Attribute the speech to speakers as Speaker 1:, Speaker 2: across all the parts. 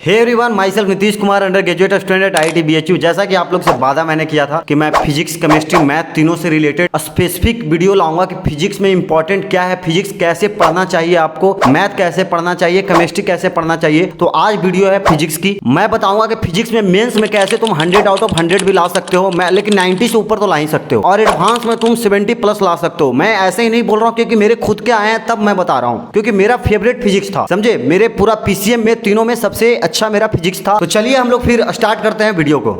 Speaker 1: Hey everyone, myself Nitish Kumar, undergraduate student at IIT BHU। जैसा कि आप लोग से वादा मैंने किया था कि मैं फिजिक्स, केमिस्ट्री, मैथ तीनों से रिलेटेड स्पेसिफिक वीडियो लाऊंगा कि फिजिक्स में इंपॉर्टेंट क्या है, फिजिक्स कैसे पढ़ना चाहिए आपको, मैथ कैसे पढ़ना चाहिए, केमिस्ट्री कैसे पढ़ना चाहिए। तो आज वीडियो है फिजिक्स की। मैं बताऊंगा कि फिजिक्स में मेंस में कैसे तुम 100 आउट ऑफ 100 भी ला सकते हो, मैं लेकिन 90 से ऊपर तो ला ही सकते हो, और एडवांस में तुम 70 प्लस ला सकते हो। मैं ऐसे ही नहीं बोल रहा हूँ क्योंकि मेरे खुद के आए हैं तब मैं बता रहा हूँ, क्योंकि मेरा फेवरेट फिजिक्स था। समझे, मेरे पूरा PCM में तीनों में सबसे अच्छा मेरा फिजिक्स था। तो चलिए हम लोग फिर स्टार्ट करते हैं वीडियो को।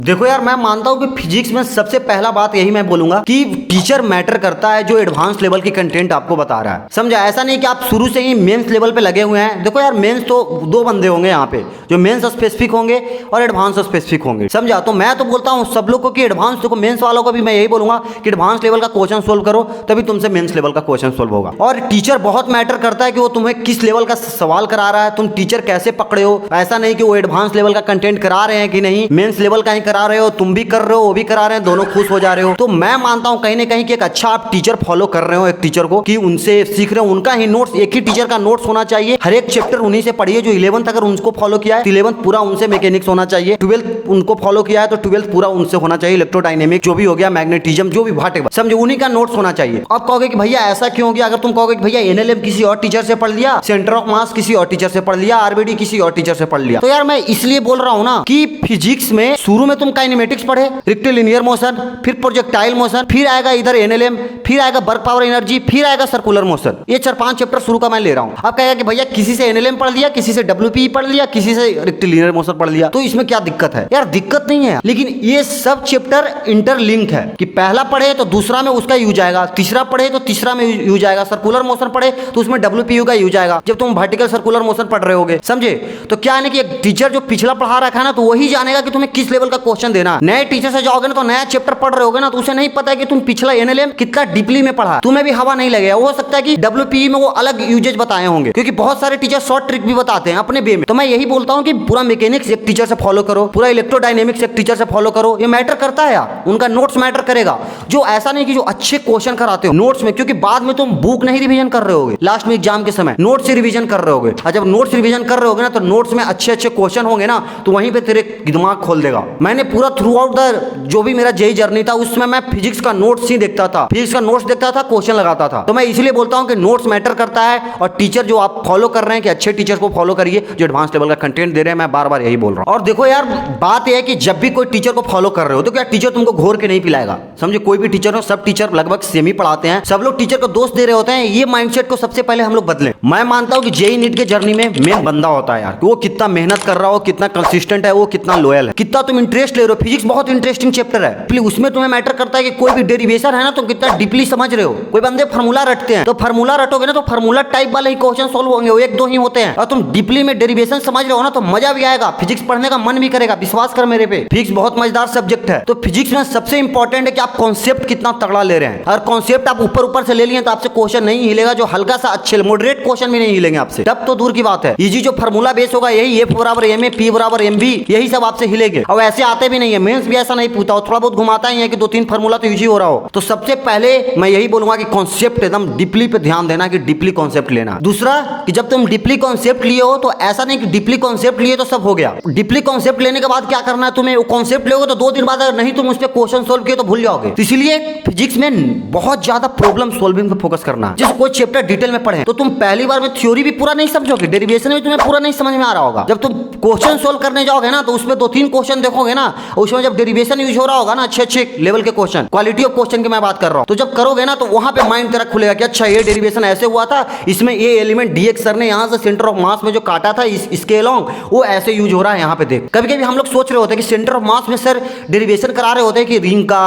Speaker 1: देखो यार, मैं मानता हूं कि फिजिक्स में सबसे पहला बात यही मैं बोलूंगा कि टीचर मैटर करता है जो एडवांस लेवल की कंटेंट आपको बता रहा है। समझा, ऐसा नहीं कि आप शुरू से ही मेंस लेवल पे लगे हुए हैं। देखो यार, मेंस तो दो बंदे होंगे यहाँ पे, जो मेंस स्पेसिफिक होंगे और एडवांस स्पेसिफिक होंगे। समझा, तो मैं तो बोलता हूँ सब लोग को कि एडवांस, देखो मेंस वालों को भी मैं यही बोलूंगा कि एडवांस लेवल का क्वेश्चन सोल्व करो, तभी तुमसे मेंस लेवल का क्वेश्चन सोल्व होगा। और टीचर बहुत मैटर करता है कि वो तुम्हें किस लेवल का सवाल करा रहा है, तुम टीचर कैसे पकड़े हो। ऐसा नहीं कि वो एडवांस लेवल का कंटेंट करा रहे हैं कि नहीं, मेंस लेवल का ही करा रहे हो, तुम भी कर रहे हो वो भी करा रहे हैं, दोनों खुश हो जा रहे हो। तो मैं मानता हूं कहीं ना कहीं कि एक अच्छा आप टीचर फॉलो कर रहे हो, एक टीचर को कि उनसे सीख रहे हो, उनका ही नोट्स, एक ही टीचर का नोट्स होना चाहिए। हर एक चैप्टर उन्हीं से पढ़िए। जो 11th अगर उनको फॉलो किया है तो 11th पूरा उनसे मैकेनिक्स होना चाहिए। 12th उनको फॉलो किया है तो 12th पूरा उनसे होना चाहिए। इलेक्ट्रोडायनेमिक जो भी हो गया, मैग्नेटिज्म जो भी भाटे, समझे, उन्हीं का नोट्स होना चाहिए। अब कहोगे कि भैया ऐसा क्यों हो गया? अगर तुम कहोगे कि भैया NLM किसी और टीचर से पढ़ लिया, सेंटर ऑफ मास किसी और टीचर से पढ़ लिया, RBD किसी और टीचर से पढ़ लिया, तो यार मैं इसलिए बोल रहा हूं ना कि फिजिक्स में शुरू में तुम काइनेमेटिक्स पढ़े, रेक्टिलिनियर मोशन, फिर प्रोजेक्टाइल मोशन, फिर आएगा इधर NLM, फिर आएगा वर्क पावर एनर्जी, फिर आएगा सर्कुलर मोशन। ये 4-5 चैप्टर शुरू का मैं ले रहा हूं। अब कहेगा कि भैया किसी से NLM पढ़ लिया, किसी से WPE पढ़ लिया, किसी से रेक्टिलिनियर मोशन पढ़ लिया, तो इसमें क्या दिक्कत है? यार दिक्कत नहीं है, लेकिन ये सब चैप्टर इंटरलिंक है कि पहला पढ़े तो दूसरा में उसका यूज आएगा, तीसरा पढ़े तो तीसरा में यूज आएगा, सर्कुलर मोशन पढ़े तो उसमें WPU का यूज आएगा जब तुम वर्टिकल सर्कुलर मोशन पढ़ रहे होगे। समझे, तो क्या है ना कि एक टीचर जो पिछला पढ़ा रखा है ना, तो वही जानेगा कि तुम्हें किस लेवल का क्वेश्चन देना है। नए टीचर से जाओगे ना तो नया चैप्टर पढ़ रहे होगे ना, तो उसे नहीं पता है कि तुम पिछला NLM कितना डीपली में पढ़ा, तुम्हें भी हवा नहीं लगेगा। हो सकता है कि WPE में वो अलग यूजेज बताए होंगे, क्योंकि बहुत सारे टीचर शॉर्ट ट्रिक भी बताते हैं अपने वे में। तो मैं यही बोलता हूं कि पूरा मैकेनिक्स एक टीचर से फॉलो करो, पूरा इलेक्ट्रोडायनेमिक्स एक टीचर से फॉलो करो। ये मैटर करता है यार, उनका नोट्स मैटर करेगा। जो ऐसा नहीं कि जो अच्छे क्वेश्चन कराते हो नोट्स में, क्योंकि बाद में तुम बुक नहीं रिवीजन कर रहे होगे, लास्ट में एग्जाम के समय नोट्स से रिवीजन कर रहे होगे। और जब नोट्स रिवीजन कर रहे होगे ना, तो नोट्स में अच्छे अच्छे क्वेश्चन होंगे ना, तो वहीं पे तेरे दिमाग खोल देगा। मैंने पूरा थ्रू आउट द जो भी मेरा जेई जर्नी था, उसमें मैं फिजिक्स का नोट्स ही देखता था, फिजिक्स का नोट्स देखता था, क्वेश्चन लगाता था। तो मैं इसलिए बोलता हूं कि नोट्स मैटर करता है, और टीचर जो आप फॉलो कर रहे हैं कि अच्छे टीचर को फॉलो करिए जो एडवांस लेवल का कंटेंट दे रहे हैं। मैं बार बार यही बोल रहा हूं। और देखो यार, बात यह है कि जब भी कोई टीचर को फॉलो कर रहे हो तो क्या टीचर तुमको घोर के नहीं पिलाएगा। समझे, कोई भी टीचर हो, सब टीचर लगभग सेम ही पढ़ाते हैं, सब लोग टीचर को दोस्त दे रहे होते हैं। ये माइंडसेट को सबसे पहले हम लोग बदलें। मैं मानता हूं कि जेई नीट के जर्नी में मेन बंदा होता है यार, वो कितना मेहनत कर रहा हो, कितना कंसिस्टेंट है, वो कितना लॉयल है, कितना तुम इंटरेस्ट ले रहे हो। फिजिक्स बहुत इंटरेस्टिंग चैप्टर है, उसमें तुम्हें मैटर करता है कि कोई भी डेरिवेशन है ना, तुम कितना डीपली समझ रहे हो। कोई बंदे फार्मूला रटते हैं, तो फार्मूला रटोगे ना तो फार्मूला टाइप वाले ही क्वेश्चन सोल्व होंगे, वो 1-2 ही होते हैं। और तुम डीपली में डेरिवेशन समझ रहे हो ना, तो मजा भी आएगा, फिजिक्स पढ़ने का मन भी करेगा। विश्वास कर मेरे पे, फिजिक्स बहुत मजेदार सब्जेक्ट है। तो फिजिक्स में सबसे इंपॉर्टेंट है कि आप कॉन्सेप्ट कितना तगड़ा ले रहे हैं। और कॉन्सेप्ट आप ऊपर ऊपर से ले लिए तो आपसे क्वेश्चन नहीं हिलेगा, जो हल्का सा अच्छे मॉडरेट क्वेश्चन भी नहीं हिलेंगे आपसे, तब तो दूर की बात है। इजी जो फार्मूला बेस होगा यही F बराबर ma, P बराबर mv, यही सब आपसे हिलेंगे। और ऐसे आते भी नहीं है, मेंस भी ऐसा नहीं पूछता, थोड़ा बहुत घुमाता ही है कि 2-3 फार्मूला तो यूज ही हो रहा हो। तो सबसे पहले मैं यही बोलूंगा कि कॉन्सेप्ट एकदम डीपली पे ध्यान देना, कि डीपली कॉन्सेप्ट लेना। दूसरा कि जब तुम डीपली कॉन्सेप्ट लिए हो तो ऐसा नहीं कि डीपली कॉन्सेप्ट लिए तो सब हो गया। डीपली कॉन्सेप्ट लेने के बाद क्या करना है तुम्हें, वो कॉन्सेप्ट लोगे तो 2 दिन बाद अगर नहीं तुम उस पर क्वेश्चन सोल्व किए तो भूल जाओगे। तो इसलिए फिजिक्स में बहुत ज्यादा प्रॉब्लम सोल्विंग पे फोकस करना है। जैसे कोई चैप्टर डिटेल में पढ़े तो तुम पहली बार में थ्योरी भी पूरा नहीं समझोगे, डेरिवेशन भी तुम्हें पूरा नहीं समझ में आ रहा होगा। जब तुम क्वेश्चन सोल्व करने जाओगे ना, तो उसमें 2-3 क्वेश्चन देखोगे ना, उसमें जब डेरिवेशन यूज हो रहा होगा ना, अच्छे लेवल के क्वेश्चन, क्वालिटी ऑफ क्वेश्चन की मैं बात कर रहा हूं, तो जब करोगे ना तो वहां पे माइंड तेरा खुलेगा कि अच्छा ये डेरिवेशन ऐसे हुआ था, इसमें ये एलिमेंट dx सर ने यहां से सेंटर ऑफ मास में जो काटा था इसके अलोंग, वो ऐसे यूज हो रहा है यहाँ पे देख। कभी कभी हम लोग सोच रहे होते हैं कि सेंटर ऑफ मास में सर डेरिवेशन करा रहे होते हैं कि रिंग का,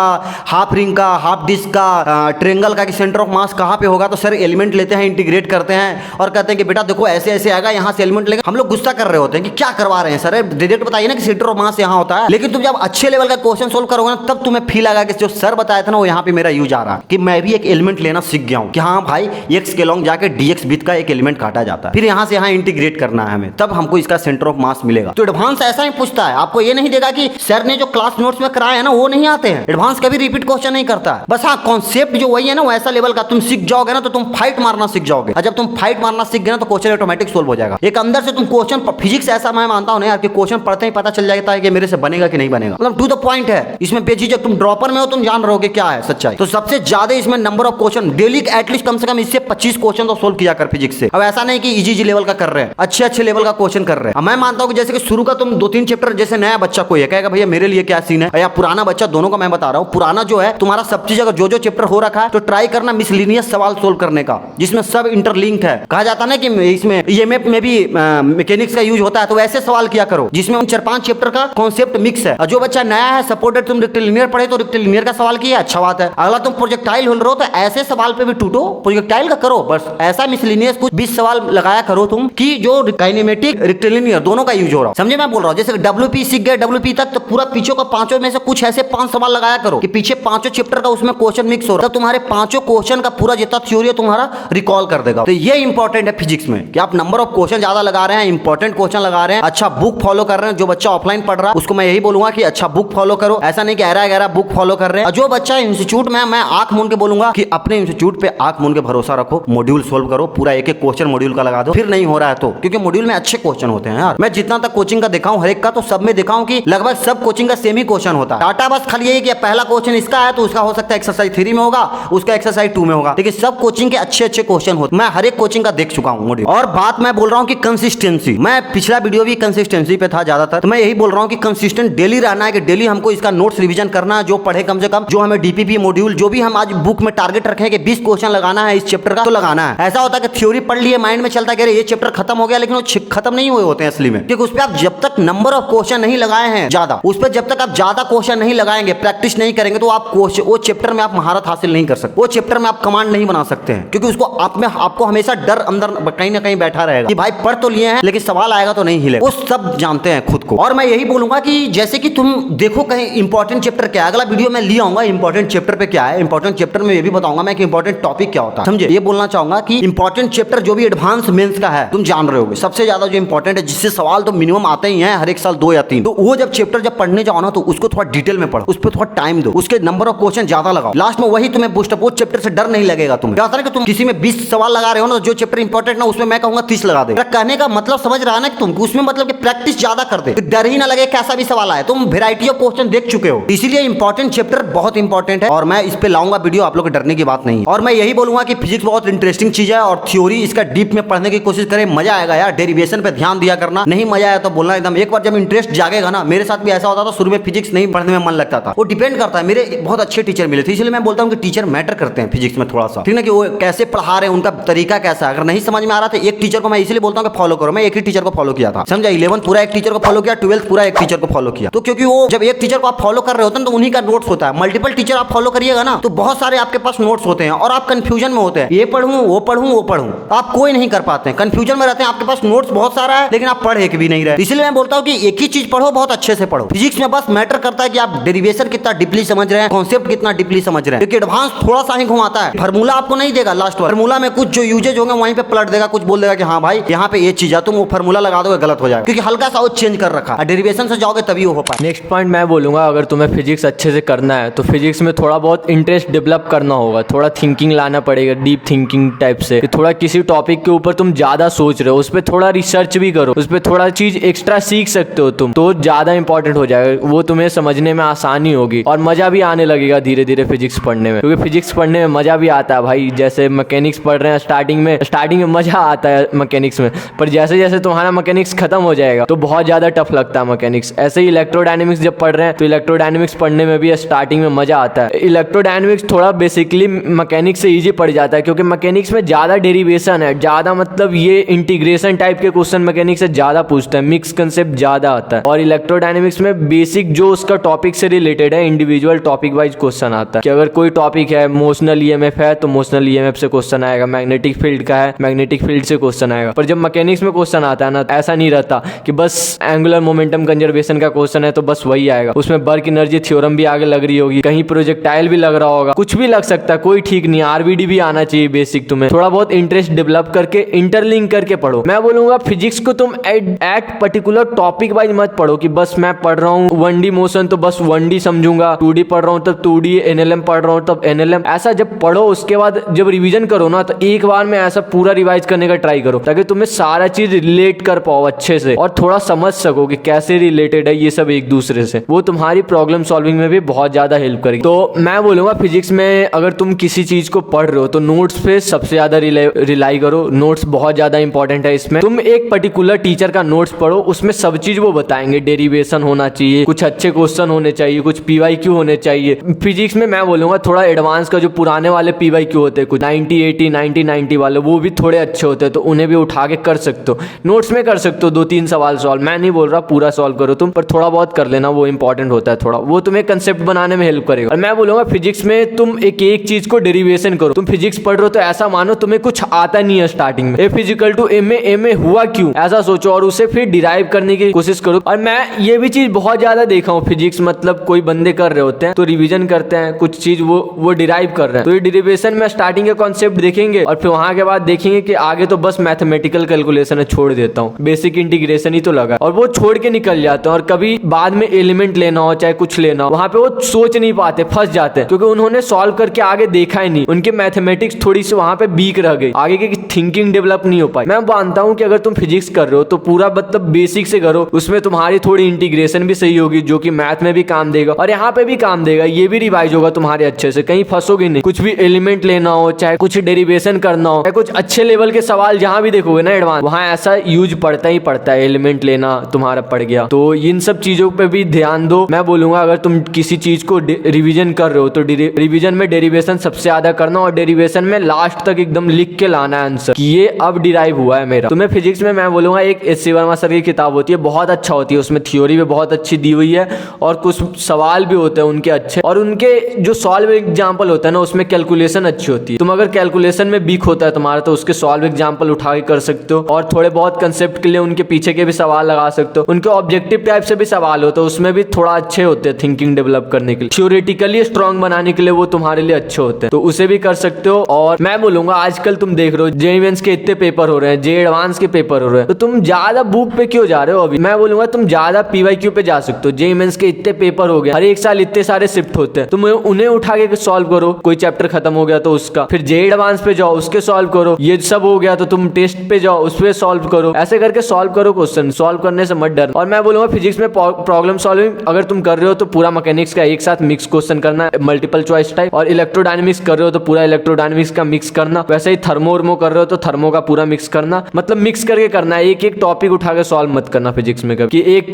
Speaker 1: हाफ रिंग का, हाफ डिस्क का, ट्रेंगल का, कि सेंटर ऑफ मास कहाँ पे होगा। तो सर एलिमेंट लेते हैं, इंटीग्रेट करते हैं और कहते हैं कि बेटा देखो ऐसे ऐसे आएगा, यहाँ से एलिमेंट लेंगे। हम लोग गुस्सा कर रहे होते हैं कि क्या करवा रहे हैं सर, डायरेक्ट बताइए ना कि सेंटर ऑफ मास यहाँ होता है। लेकिन तुम जब अच्छे लेवल का क्वेश्चन सोल्व करोगे ना, तब तुम्हें फील आएगा कि जो सर बताया था ना वो यहाँ पे मेरा यूज आ रहा है, कि मैं भी एक एलिमेंट लेना सीख गया हूँ कि हाँ भाई एक्स के लॉन्ग जाके डीएक्स बीट का एक एलिमेंट काटा जाता है, फिर यहाँ से यहाँ इंटीग्रेट करना है हमें, तब हमको इसका सेंटर ऑफ मास मिलेगा। तो एडवांस ऐसा ही पूछता है, आपको ये नहीं देगा कि सर ने जो क्लास नोट्स में कराया है ना वो नहीं आते हैं। एडवांस कभी रिपीट क्वेश्चन नहीं करता है, बस हाँ कॉन्सेप्ट जो वही है ना वो ऐसा लेवल का तुम सीख जाओगे ना तो तुम फाइट मारना सीख जाओगे, और जब तुम फाइट मारना सीख गए ना तो क्वेश्चन ऑटोमेटिक सोल्व हो जाएगा। एक अंदर से तुम क्वेश्चन फिजिक्स ऐसा मैं मानता हूं ना यार कि क्वेश्चन पढ़ते ही पता चल जाता है कि मेरे से बनेगा कि नहीं बनेगा, मतलब टू द पॉइंट है। इसमें बेझिझक तुम ड्रॉपर में हो तुम जान रहोगे क्या है सच्चाई। तो सबसे ज्यादा इसमें number of question daily at least कम से कम इससे 25 क्वेश्चन तो सोल्व किया कर फिजिक्स से। अब ऐसा नहीं कि इजी लेवल का कर रहे हैं, अच्छे लेवल का क्वेश्चन कर रहे हैं। मैं मानता हूं कि जैसे कि शुरू का तुम 2-3 चैप्टर, जैसे नया बच्चा कोई है कहेगा भैया मेरे लिए क्या सीन है, या पुराना बच्चा, दोनों का मैं बता रहा हूं। पुराना जो है तुम्हारा सब चीज अगर जो चैप्टर हो रखा है तो ट्राई करना मिसलिनियस सवाल सोल्व करने का, जिसमें सब इंटरलिंक है। कहा जाता है ना कि इसमें ईएमएफ में भी मैकेनिक्स का यूज होता है, तो ऐसे सवाल किया करो जिसमें 4-5 चैप्टर का कॉन्सेप्ट मिक्स है। और जो बच्चा नया है सपोर्टेड, तुम रेक्टिलिनियर पढ़े तो रेक्टिलिनियर का सवाल किया, अच्छा बात है। अगला तुम प्रोजेक्टाइल हो रहे हो तो ऐसे सवाल पे भी टूटो, प्रोजेक्टाइल का करो, बस ऐसा मिसलिनियस कुछ 20 सवाल लगाया करो तुम कि जो काइनेमेटिक रेक्टिलिनियर दोनों का यूज हो रहा हो। समझे मैं बोल रहा हूं? जैसे डब्ल्यूपी सीख गए, डब्ल्यूपी तक तो पूरा पीछे का पांचों में से कुछ ऐसे 5 सवाल लगाया करो कि पीछे 5 चैप्टर का उसमें क्वेश्चन मिक्स हो रहा है, तब तुम्हारे 5 क्वेश्चन का पूरा जितना थ्योरी है तुम्हारा रिकॉल कर देगा। तो ये इंपॉर्टेंट है फिजिक्स में कि आप नंबर ऑफ क्वेश्चन ज्यादा लगा रहे हैं, इंपॉर्टेंट क्वेश्चन लगा रहे हैं, अच्छा बुक फॉलो कर रहे हैं। जो बच्चा ऑफलाइन पढ़ रहा है उसको मैं यही बोलूंगा कि अच्छा बुक फॉलो करो, ऐसा नहीं कि गहरा बुक फॉलो कर रहे हैं। और जो बच्चा इंस्टीट्यूट में, मैं आंख मूंद के बोलूंगा कि अपने इंस्टीट्यूट पे आंख मूंद के भरोसा रखो, मॉड्यूल सोल्व करो, पूरा एक क्वेश्चन मॉड्यूल का लगा दो। फिर नहीं हो रहा है तो, क्योंकि मॉड्यूल में अच्छे क्वेश्चन होते हैं यार। मैं जितना तक कोचिंग का देखा हूं हर एक का, तो सब में देखा हूं कि लगभग सब कोचिंग का सेम ही क्वेश्चन होता है। टाटा बस खाली यही कि पहला क्वेश्चन इसका है तो उसका हो सकता है एक्सरसाइज 3 में होगा, उसका एक्सरसाइज 2 में होगा, लेकिन सब कोचिंग के अच्छे क्वेश्चन होते। मैं हर एक कोचिंग का देख चुका हूं मॉड्यूल। और बात मैं बोल रहा हूं कि कंसिस्टेंसी, मैं पिछला वीडियो भी कंसिस्टेंसी पे था ज्यादातर, तो मैं यही बोल रहा हूं कि कंसिस्टेंट डेली रहना है, कि डेली हमको इसका नोट्स रिवीजन करना है, जो पढ़े कम से कम, जो हमें डीपीपी मॉड्यूल जो भी हम आज बुक में टारगेट रखे कि 20 क्वेश्चन लगाना है इस चैप्टर का, तो लगाना है। ऐसा होता है कि थ्योरी पढ़ लिए, माइंड में चलता है कि ये चैप्टर खत्म हो गया, लेकिन वो खत्म नहीं हुए होते हैं असली में, क्योंकि उस पर आप जब तक नंबर ऑफ क्वेश्चन नहीं लगाए हैं ज्यादा, उस पर जब तक आप ज्यादा क्वेश्चन नहीं लगाएंगे, प्रैक्टिस नहीं करेंगे, तो आप वो चैप्टर में आप महारत हासिल नहीं कर सकते, वो चैप्टर में आप कमांड नहीं बना सकते हैं, क्योंकि उसको आप में आपको हमेशा डर अंदर कहीं ना कहीं बैठा रहेगा कि भाई पढ़ तो लिए हैं लेकिन सवाल आएगा तो नहीं हिले। वो सब जानते हैं खुद को। और मैं यही बोलूंगा कि जैसे कि तुम देखो कहीं इंपॉर्टेंट चैप्टर क्या है, अगला वीडियो में ले आऊंगा इंपॉर्टेंट चैप्टर पे क्या है। इंपॉर्टेंट चैप्टर में ये भी बताऊंगा मैं कि इंपॉर्टेंट टॉपिक क्या होता है, समझे। ये बोलना चाहूंगा कि इंपॉर्टेंट चैप्टर जो भी एडवांस मेंस का है, तुम जान रहे होगे सबसे ज्यादा जो इंपॉर्टेंट है, जिससे सवाल तो मिनिमम आते ही हैं हर एक साल 2 या 3, तो वो जब चैप्टर जब पढ़ने जाओ ना तो उसको थोड़ा डिटेल में पढ़ो, उस पर थोड़ा टाइम दो, उसके नंबर ऑफ क्वेश्चन ज्यादा लगाओ, लास्ट में वही तुम्हें बूस्ट अप। वो चैप्टर से डर नहीं लगेगा तुम्हें। क्या होता है कि तुम किसी में 20 सवाल लगा रहे हो ना, जो चैप्टर इंपॉर्टेंट ना उसमें मैं कहूंगा 30 लगा दे। कहने का मतलब समझ रहा है ना कि तुम उसमें मतलब कि प्रैक्टिस ज्यादा कर दे, डर ही ना लगे कैसा भी सवाल आए, तुम वैरायटी ऑफ क्वेश्चन देख चुके हो। इसीलिए इंपॉर्टेंट चैप्टर बहुत इंपॉर्टेंट है और मैं इस पे लाऊंगा वीडियो, आप लोग डरने की बात नहीं है। और मैं यही बोलूंगा कि फिजिक्स बहुत इंटरेस्टिंग चीज है और थ्योरी इसका डीप में पढ़ने की कोशिश करें, मजा आएगा यार। डेरिवेशन पे ध्यान दिया करना, नहीं मजा आया तो बोलना एकदम। एक बार जब इंटरेस्ट जागेगा ना, मेरे साथ भी ऐसा होता था, शुरू में फिजिक्स नहीं पढ़ने में मन लगता था। वो डिपेंड करता है, मेरे बहुत अच्छे टीचर मिले थे, इसलिए मैं बोलता हूँ कि टीचर मैटर करते हैं फिजिक्स में थोड़ा सा, ठीक है कि वो कैसे पढ़ा रहे हैं, उनका तरीका कैसा है। अगर नहीं समझ में आ रहा था एक टीचर को मैं इसलिए बोलता हूँ कि फॉलो करो। मैं एक ही टीचर को फॉलो किया था, समझा। 11th पूरा एक टीचर को फॉलो किया, 12th पूरा एक टीचर को फॉलो किया। तो क्योंकि वो जब एक टीचर को आप फॉलो कर रहे होते हैं तो उन्हीं का नोट्स होता है। मल्टीपल टीचर आप फॉलो करिएगा ना तो बहुत सारे आपके पास नोट्स होते हैं और आप कंफ्यूजन में होते हैं, ये पढ़ूं वो पढ़ूं वो पढ़ूं, आप कोई नहीं कर पाते हैं, कंफ्यूजन में रहते हैं। आपके पास नोट्स बहुत सारा है लेकिन आप पढ़ एक भी नहीं रहे। इसलिए मैं बोलता हूं कि एक ही चीज पढ़ो, बहुत अच्छे से पढ़ो। फिजिक्स में बस मैटर करता है कि आप डेरिवेशन कितना डीपली समझ रहे हैं, कॉन्सेप्ट कितना डीपली समझ रहे हैं, क्योंकि एडवांस थोड़ा सा ही घुमाता है। फार्मूला आपको नहीं देगा, लास्ट फार्मूला में कुछ जो यूजेज होंगे वहीं पे पलट देगा, कुछ बोल देगा कि हाँ भाई यहाँ पे ये चीज है, तुम वो फार्मूला लगा दोगे गलत हो जाएगा, क्योंकि हल्का सा वो चेंज कर रखा है। डेरिवेशन से जाओगे तभी वो हो पाए।
Speaker 2: नेक्स्ट पॉइंट मैं बोलूँगा, अगर तुम्हें फिजिक्स अच्छे से करना है तो फिजिक्स में थोड़ा बहुत इंटरेस्ट डेवलप करना होगा, थोड़ा थिंकिंग लाना पड़ेगा, डीप थिंकिंग टाइप से। थोड़ा किसी टॉपिक के ऊपर तुम ज़्यादा सोच रहे हो, उस पर थोड़ा रिसर्च भी करो, उस पर थोड़ा चीज़ एक्स्ट्रा सीख सकते हो तुम, तो ज़्यादा इंपॉर्टेंट हो जाएगा, वो तुम्हें समझने में आसानी होगी और मज़ा भी आने लगेगा धीरे धीरे फिजिक्स पढ़ने में, क्योंकि फिजिक्स पढ़ने में मज़ा भी आता है भाई। जैसे मैकेनिक्स पढ़ रहे हैं, स्टार्टिंग में मज़ा आता है मैकेनिक्स में, पर जैसे जैसे तुम्हारा मैकेनिक्स खत्म हो जाएगा तो बहुत ज़्यादा टफ लगता है मैकेनिक्स। ऐसे ही इलेक्ट्रोडायनेमिक्स जब पढ़ रहे हैं तो इलेक्ट्रोडायनेमिक्स पढ़ने में भी स्टार्टिंग में मज़ा आता है। इलेक्ट्रोडायनेमिक्स थोड़ा बेसिकली मैकेनिक्स से ईजी पड़ जाता है, क्योंकि मैकेनिक्स में ज़्यादा डेरिवेशन है, ज़्यादा मतलब ये इंटीग्रेशन टाइप के क्वेश्चन मैकेनिक्स से ज़्यादा पूछते हैं, मिक्स कंसेप्ट ज़्यादा आता है। और इलेक्ट्रोडायनेमिक्स में बेसिक जो उसका टॉपिक से रिलेटेड है, इंडिविजुअल टॉपिक वाइज क्वेश्चन आता है कि अगर कोई टॉपिक है, मोशनल ईएमएफ है तो मोशनल ईएमएफ से क्वेश्चन आएगा, मैग्नेटिक फील्ड का है मैग्नेटिक फील्ड से क्वेश्चन आएगा। पर जब मैकेनिक्स में क्वेश्चन आता है ना, ऐसा नहीं रहता कि बस एंगुलर मोमेंटम कंजर्वेशन का क्वेश्चन क्वेश्चन है तो बस वही आएगा। उसमें बर्क एनर्जी थ्योरम भी आगे लग रही होगी, कहीं प्रोजेक्टाइल भी लग रहा होगा, कुछ भी लग सकता है, कोई ठीक नहीं। आरबीडी भी आना चाहिए बेसिक। तुम्हें थोड़ा बहुत इंटरेस्ट डेवलप करके इंटरलिंक करके पढ़ो। मैं बोलूंगा फिजिक्स को तुम एट पर्टिकुलर टॉपिक वाइज मत पढ़ो कि बस मैं पढ़ रहा हूँ 1D मोशन तो बस 1D समझूंगा, 2D पढ़ रहा हूँ तब 2D, NLM पढ़ रहा हूँ तब NLM। ऐसा जब पढ़ो उसके बाद जब रिवीजन करो ना तो एक बार में ऐसा पूरा रिवाइज करने का ट्राई करो ताकि तुम्हें सारा चीज रिलेट कर पाओ अच्छे से और थोड़ा समझ सको कि कैसे रिलेटेड है ये सब एक दूसरे से। वो तुम्हारी प्रॉब्लम सॉल्विंग में भी बहुत ज्यादा हेल्प करेगी। तो मैं बोलूंगा फिजिक्स में अगर तुम किसी चीज को पढ़ रहे हो तो नोट्स पे सबसे ज्यादा रिलाई करो। नोट्स बहुत ज्यादा इंपॉर्टेंट है इसमें। तुम एक पर्टिकुलर टीचर का नोट्स पढ़ो, उसमें सब चीज वो बताएंगे। डेरिवेशन होना चाहिए, कुछ अच्छे क्वेश्चन होने चाहिए, कुछ PYQ होने चाहिए। फिजिक्स में मैं बोलूंगा थोड़ा एडवांस का जो पुराने वाले PYQ होते हैं, कुछ 90 80 90 90 वाले, वो भी थोड़े अच्छे होते हैं तो उन्हें भी उठा के कर सकते हो। नोट्स में कर सकते हो 2-3 सवाल सॉल्व। मैं नहीं बोल रहा पूरा सॉल्व करो तुम, पर थोड़ा बहुत कर लेना, वो इंपॉर्टेंट होता है थोड़ा। वो तुम्हें कंसेप्ट बनाने में हेल्प करेगा। और मैं बोलूंगा फिजिक्स में तुम एक चीज को डेरिवेशन करो। तुम फिजिक्स पढ़ रहे हो तो ऐसा मानो तुम्हें कुछ आता नहीं है स्टार्टिंग में। F = ma हुआ क्यों, ऐसा सोचो और उसे फिर डिराइव करने की कोशिश करो। और मैं ये भी चीज बहुत ज्यादा देखा हूँ फिजिक्स, मतलब कोई बंदे कर रहे होते हैं तो रिवीजन करते हैं कुछ चीज, वो डिराइव कर रहे हैं तो ये डेरिवेशन में स्टार्टिंग के कॉन्सेप्ट देखेंगे और फिर वहां के बाद देखेंगे कि आगे तो बस मैथमेटिकल कैलकुलेशन है, छोड़ देता हूँ, बेसिक इंटीग्रेशन ही तो लगा, और वो छोड़ के निकल जाते हैं। और कभी बाद में एलिमेंट लेना हो चाहे कुछ लेना हो, वहां पे वो सोच नहीं पाते, फंस जाते हैं क्योंकि उन्होंने सॉल्व करके आगे देखा ही नहीं। उनके मैथमेटिक्स थोड़ी सी वहां पे वीक रह गई, आगे की थिंकिंग डेवलप नहीं हो पाई। मैं मानता हूं कि अगर तुम फिजिक्स कर रहे हो तो पूरा मतलब बेसिक से करो, उसमें तुम्हारी थोड़ी इंटीग्रेशन भी सही होगी जो कि मैथ में भी काम देगा और यहाँ पे भी काम देगा, ये भी रिवाइज होगा तुम्हारे अच्छे से, कहीं फंसोगे नहीं। कुछ भी एलिमेंट लेना हो चाहे कुछ डेरिवेशन करना हो चाहे कुछ अच्छे लेवल के सवाल जहां भी देखोगे ना एडवांस, वहां ऐसा यूज पड़ता ही पड़ता है। एलिमेंट लेना तुम्हारा पड़ गया तो इन सब चीजों पे भी ध्यान दो। मैं बोलूंगा अगर तुम किसी चीज को रिवीजन कर रहे हो तो रिवीजन में डेरिवेशन सबसे ज्यादा करना और डेरिवेशन में लास्ट तक एकदम लिख के लाना है आंसर कि ये अब डिराइव हुआ है मेरा। तुम्हें फिजिक्स में मैं बोलूंगा एक SC वर्मा सर की किताब होती है, बहुत अच्छा होती है, उसमें थ्योरी भी बहुत अच्छी दी हुई है और कुछ सवाल भी होते हैं उनके अच्छे, और उनके जो सॉल्व एग्जाम्पल होता है ना उसमें कैलकुलेशन अच्छी होती है। तुम अगर कैलकुलेशन में वीक होता है तुम्हारा तो उसके सॉल्व एग्जाम्पल उठा के कर सकते हो और थोड़े बहुत कंसेप्ट के लिए उनके पीछे के भी सवाल लगा सकते हो। उनके ऑब्जेक्टिव टाइप से भी सवाल होते हैं, उसमें भी थोड़ा अच्छे होते हैं थिंकिंग डेवलप करने के लिए, थ्योरेटिकली स्ट्रॉन्ग बनाने के लिए वो तुम्हारे लिए अच्छे होते हैं, तो उसे भी कर सकते हो। और मैं बोलूंगा आजकल तुम देख रहे हो JEE मेंस के इतने पेपर हो रहे हैं, JEE एडवांस के पेपर हो रहे हैं, तो तुम ज्यादा बुक पे क्यों जा रहे हो अभी। मैं बोलूंगा तुम ज्यादा PYQ पे जा सकते हो। JEE मेंस के इतने पेपर हो गए, हर एक साल इतने सारे शिफ्ट होते हैं, तुम उन्हें उठा के सॉल्व करो। कोई चैप्टर खत्म हो गया तो उसका, फिर JEE एडवांस पे जाओ उसके सॉल्व करो, ये सब हो गया तो तुम टेस्ट पे जाओ उस पे सॉल्व करो। ऐसे करके सॉल्व करो क्वेश्चन, सॉल्व करने से मत डर। और मैं बोलूंगा फिजिक्स में प्रॉब्लम सॉल्विंग अगर तुम कर रहे हो तो पूरा मैकेनिक्स का एक साथ मिक्स क्वेश्चन करना, मल्टीपल चॉइस टाइप, और इलेक्ट्रोडायनेमिक्स कर रहे हो तो पूरा इलेक्ट्रोडायनेमिक्स का मिक्स करना। वैसे ही थर्मो कर रहे हो तो थर्मो का पूरा मिक्स करना, मतलब मिक्स करके करना है। एक टॉपिक उठा के सॉल्व मत करना फिजिक्स में कि एक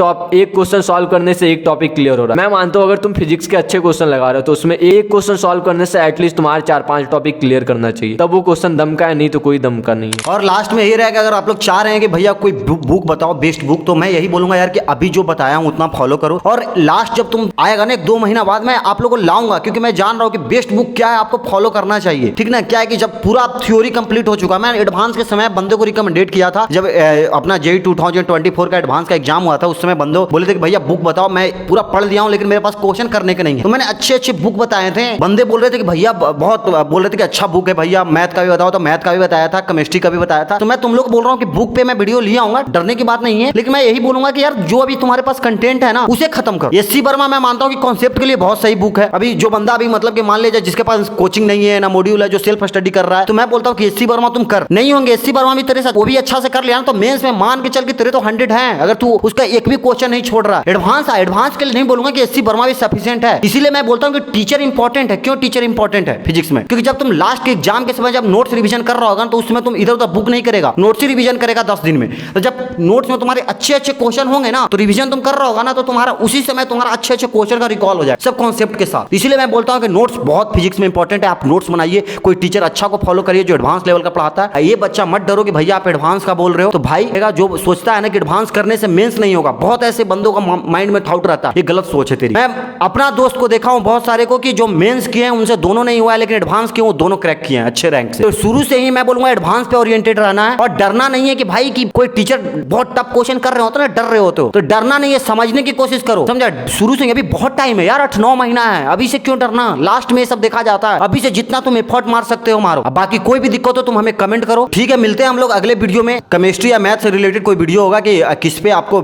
Speaker 2: क्वेश्चन सॉल्व करने से एक टॉपिक क्लियर हो रहा है। मैं मानता हूं अगर तुम फिजिक्स के अच्छे क्वेश्चन लगा रहे हो तो उसमें एक क्वेश्चन सॉल्व करने से एटलीस्ट तुम्हारे 4-5 टॉपिक क्लियर करना चाहिए, तब वो क्वेश्चन दम का है, नहीं तो कोई दम का नहीं है।
Speaker 1: और लास्ट में यही रहेगा अगर आप लोग चाह रहे हैं कि भैया कोई बुक बताओ बेस्ट बुक, तो मैं यही बोलूंगा यार कि अभी जो बताया हूं उतना फॉलो करो। और लास्ट जब तुम आएगा ना 1-2 महीना बाद मैं आप लोगों को लाऊंगा, क्योंकि मैं जान रहा हूं कि बेस्ट बुक क्या है, आपको फॉलो करना चाहिए, ठीक ना। क्या है कि जब पूरा थ्योरी कंप्लीट हो चुका, मैं एडवांस के समय बंदे को रिकमेंडेट किया था जब अपना JEE 2024 का एडवांस का एग्जाम हुआ था, उस समय बंदे बोले थे कि भैया बुक बताओ। मैं पूरा पढ़ लिया हूं लेकिन मेरे पास क्वेश्चन करने के नहीं है, तो मैंने अच्छे बुक बताए थे। बंदे बोल रहे थे कि भैया बहुत बोल रहे थे कि अच्छा बुक है भैया, मैथ का भी बताओ, तो मैथ का भी बताया था, केमिस्ट्री का भी बताया था। तो मैं तुम लोग बोल रहा हूँ कि बुक पे मैं वीडियो ले आऊंगा, डरने की बात नहीं है, लेकिन मैं यही बोलूंगा कि यार जो अभी तुम्हारे पास कंटेंट है ना उसे खत्म करो। SC वर्मा मैं मानता हूँ कि कॉन्सेप्ट के लिए बहुत सही बुक है। अभी जो बंदा अभी मतलब कि मान लीजिए जिसके पास कोचिंग नहीं है ना मॉड्यूल है, जो सेल्फ स्टडी कर रहा है, तो मैं बोलता हूँ कि SC वर्मा तुम कर। नहीं होंगे SC वर्मा भी तेरे साथ, वो भी अच्छा से कर लिया तो मेंस में मान के चल के तेरे तो 100 है, अगर तू उसका एक भी क्वेश्चन नहीं छोड़ रहा। एडवांस के लिए नहीं बोलूंगा कि SC वर्मा भी सफिशिएंट है। इसीलिए मैं बोलता हूँ कि टीचर इंपॉर्टेंट है। क्यों टीचर इंपॉर्टेंट है फिजिक्स में? क्योंकि जब तुम लास्ट के एग्जाम के समय जब नोट्स रिवीजन कर रहा होगा तो उसमें तुम इधर उधर बुक नहीं करेगा, नोट्स ही रिवीजन करेगा 10 दिन में। तो जब नोट्स में तुम्हारे अच्छे क्वेश्चन होंगे ना तो रिवीजन तुम कर रहा होगा ना, तो तुम्हारा उसी समय तुम्हारा अच्छे क्वेश्चन का रिकॉल हो जाए सब कॉन्सेप्ट के साथ। इसीलिए मैं बोलता हूँ कि नोट्स बहुत फिजिक्स में इंपॉर्टेंट है। आप नोट्स बनाइए, कोई टीचर अच्छा को फॉलो करिए जो एडवांस लेवल का पढ़ाता है। ये बच्चा मत डरो कि भैया आप एडवांस का बोल रहे हो, तो भाई जो सोचता है ना कि एडवांस करने से मेंस नहीं होगा, बहुत ऐसे बंदों का माइंड में थाउट रहता है, ये गलत सोच है तेरी। मैं अपना दोस्त को देखा हूं बहुत सारे को कि जो मेंस किए हैं उनसे दोनों नहीं हुआ है, लेकिन एडवांस किए वो दोनों क्रैक किए हैं अच्छे रैंक से। तो शुरू से ही मैं बोलूंगा एडवांस पे ओरिएंटेड रहना है और डरना नहीं है कि भाई कि कोई टीचर बहुत टफ क्वेश्चन कर रहे होते ना, डर रहे होते हो तो डरना नहीं है, समझने की कोशिश करो, समझा। शुरू से अभी बहुत टाइम है यार, 8-9 महीना है, अभी से क्यों डरना, लास्ट में ये सब देखा जाता है। अभी से जितना तुम एफर्ट मार सकते हो मारो। अब बाकी कोई भी दिक्कत हो तुम हमें कमेंट करो, ठीक है। मिलते हैं हम लोग अगले वीडियो में। केमिस्ट्री या मैथ से रिलेटेड कोई वीडियो होगा कि किस पे आपको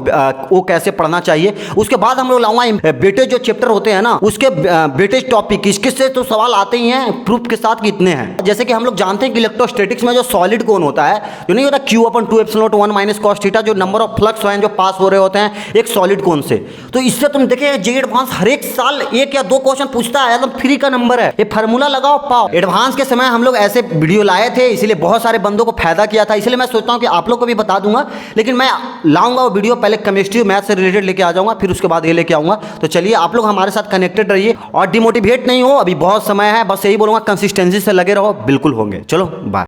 Speaker 1: वो कैसे पढ़ना चाहिए। उसके बाद हम लोग लाऊंगा बेटे जो चैप्टर होते हैं ना, उसके बेटे टॉपिक किस से तो सवाल आते ही हैं प्रूफ के साथ कितने हैं। जैसे कि हम लोग जानते हैं कि इलेक्ट्रोस्टैटिक्स में जो सॉलिड कोन होता है, जो नहीं होता Q/2ε1 - cos थीटा, जो नंबर ऑफ फ्लक्स हैं जो पास हो रहे होते हैं एक सॉलिड कोन से। तो इससे तुम देखिए जे एडवांस हर एक साल 1 या 2 क्वेश्चन पूछता है, एकदम फ्री का नंबर है, ये फार्मूला लगाओ पाओ। एडवांस के समय हम लोग ऐसे वीडियो लाए थे, इसीलिए बहुत सारे बंदों को फायदा किया था। इसलिए मैं सोचता हूं कि आप लोग को भी बता दूंगा, लेकिन मैं लाऊंगा वो वीडियो पहले केमिस्ट्री मैथ से रिलेटेड लेके आ जाऊंगा, फिर उसके बाद ये लेके आऊंगा। तो चलिए आप लोग हमारे साथ कनेक्टेड रहिए और डिमोटिवेट नहीं हो, अभी बहुत समय है। बस यही बोलूंगा कंसिस्टेंसी से लगे रहो, बिल्कुल होंगे। चलो बाय।